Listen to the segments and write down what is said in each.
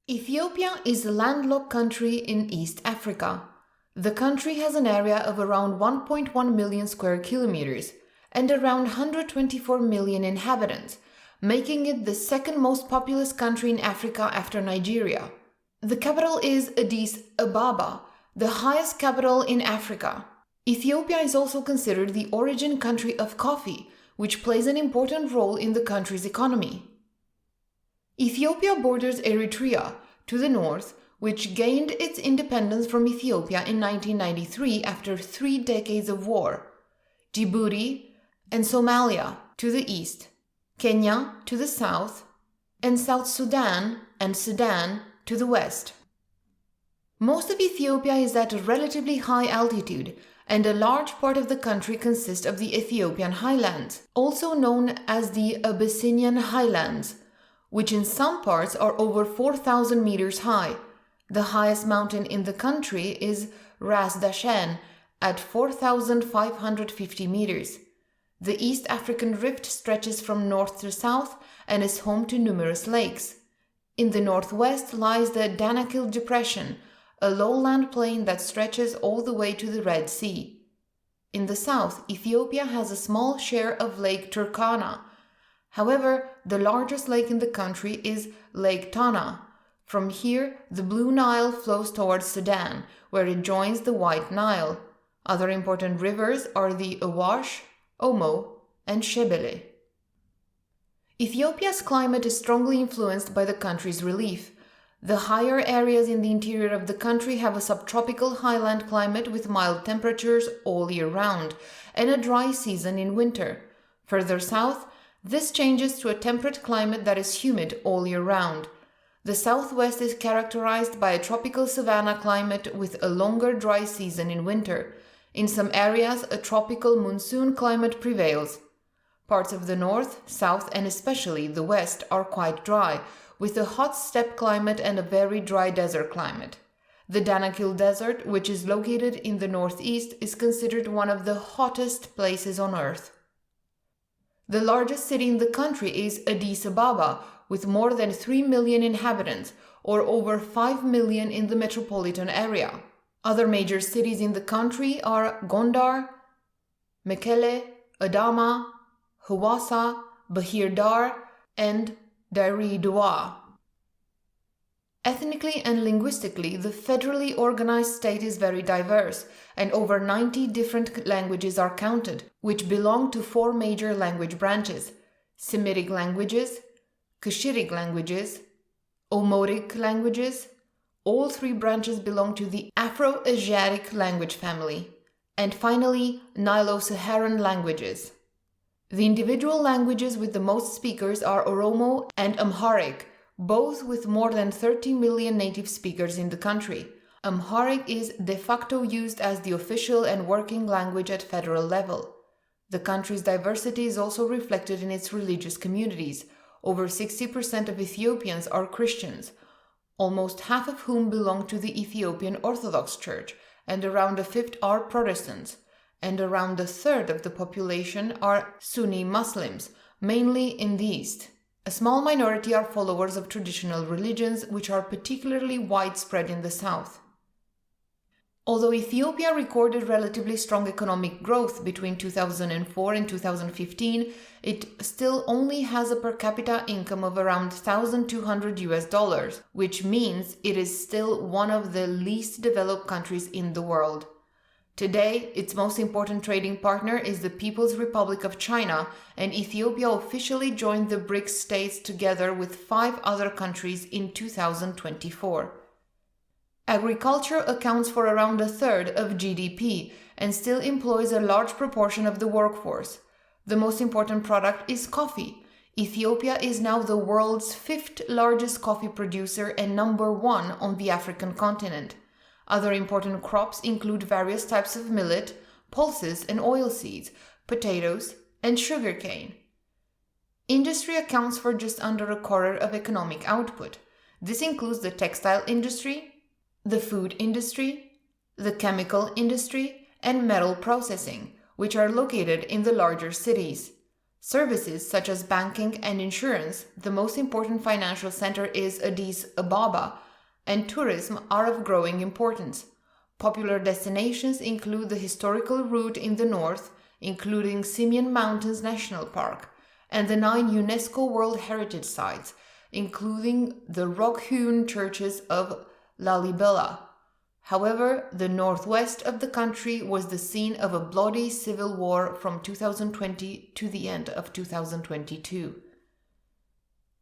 Ethiopia is a landlocked country in East Africa. The country has an area of around 1.1 million square kilometers and around 124 million inhabitants, making it the second most populous country in Africa after Nigeria. The capital is Addis Ababa, the highest capital in Africa. Ethiopia is also considered the origin country of coffee, which plays an important role in the country's economy. Ethiopia borders Eritrea to the north, which gained its independence from Ethiopia in 1993 after 3 decades of war, Djibouti and Somalia to the east, Kenya to the south, and South Sudan and Sudan to the west. Most of Ethiopia is at a relatively high altitude, and a large part of the country consists of the Ethiopian highlands, also known as the Abyssinian highlands, which in some parts are over 4,000 meters high. The highest mountain in the country is Ras Dashen at 4,550 meters. The East African Rift stretches from north to south and is home to numerous lakes. In the northwest lies the Danakil Depression, a lowland plain that stretches all the way to the Red Sea. In the south, Ethiopia has a small share of Lake Turkana. However, the largest lake in the country is Lake Tana. From here, the Blue Nile flows towards Sudan, where it joins the White Nile. Other important rivers are the Awash, Omo, and Shebele. Ethiopia's climate is strongly influenced by the country's relief. The higher areas in the interior of the country have a subtropical highland climate with mild temperatures all year round and a dry season in winter. Further south, this changes to a temperate climate that is humid all year round. The southwest is characterized by a tropical savanna climate with a longer dry season in winter. In some areas, a tropical monsoon climate prevails. Parts of the north, south, and especially the west are quite dry, with a hot steppe climate and a very dry desert climate. The Danakil Desert, which is located in the northeast, is considered one of the hottest places on earth. The largest city in the country is Addis Ababa, with more than 3 million inhabitants, or over 5 million in the metropolitan area. Other major cities in the country are Gondar, Mekele, Adama, Hawassa, Bahir Dar, and Dire. Ethnically and linguistically, the federally organized state is very diverse, and over 90 different languages are counted, which belong to 4 major language branches: Semitic languages, Cushitic languages, Omotic languages. All 3 branches belong to the Afro-Asiatic language family, and finally, Nilo-Saharan languages. The individual languages with the most speakers are Oromo and Amharic, both with more than 30 million native speakers in the country. Amharic is de facto used as the official and working language at federal level. The country's diversity is also reflected in its religious communities. Over 60% of Ethiopians are Christians, almost half of whom belong to the Ethiopian Orthodox Church, and around a fifth are Protestants, and around a third of the population are Sunni Muslims, mainly in the east. A small minority are followers of traditional religions, which are particularly widespread in the south. Although Ethiopia recorded relatively strong economic growth between 2004 and 2015, it still only has a per capita income of around $1,200, which means it is still one of the least developed countries in the world. Today, its most important trading partner is the People's Republic of China, and Ethiopia officially joined the BRICS states together with 5 other countries in 2024. Agriculture accounts for around a third of GDP and still employs a large proportion of the workforce. The most important product is coffee. Ethiopia is now the world's 5th largest coffee producer and number 1 on the African continent. Other important crops include various types of millet, pulses and oilseeds, potatoes, and sugarcane. Industry accounts for just under a quarter of economic output. This includes the textile industry, the food industry, the chemical industry, and metal processing, which are located in the larger cities. Services such as banking and insurance, the most important financial center is Addis Ababa, and tourism are of growing importance. Popular destinations include the historical route in the north, including Simien Mountains National Park, and the 9 UNESCO World Heritage Sites, including the rock-hewn churches of Lalibela. However, the northwest of the country was the scene of a bloody civil war from 2020 to the end of 2022.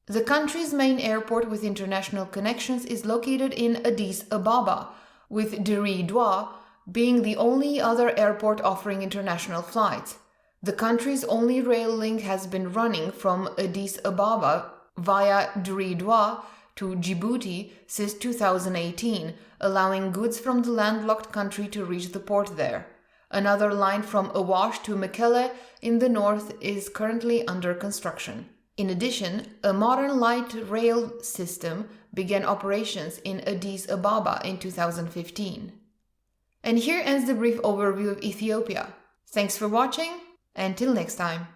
The country's main airport with international connections is located in Addis Ababa, with Diridwa being the only other airport offering international flights. The country's only rail link has been running from Addis Ababa via Diridwa to Djibouti since 2018, allowing goods from the landlocked country to reach the port there. Another line from Awash to Mekelle in the north is currently under construction. In addition, a modern light rail system began operations in Addis Ababa in 2015. And here ends the brief overview of Ethiopia. Thanks for watching, and till next time.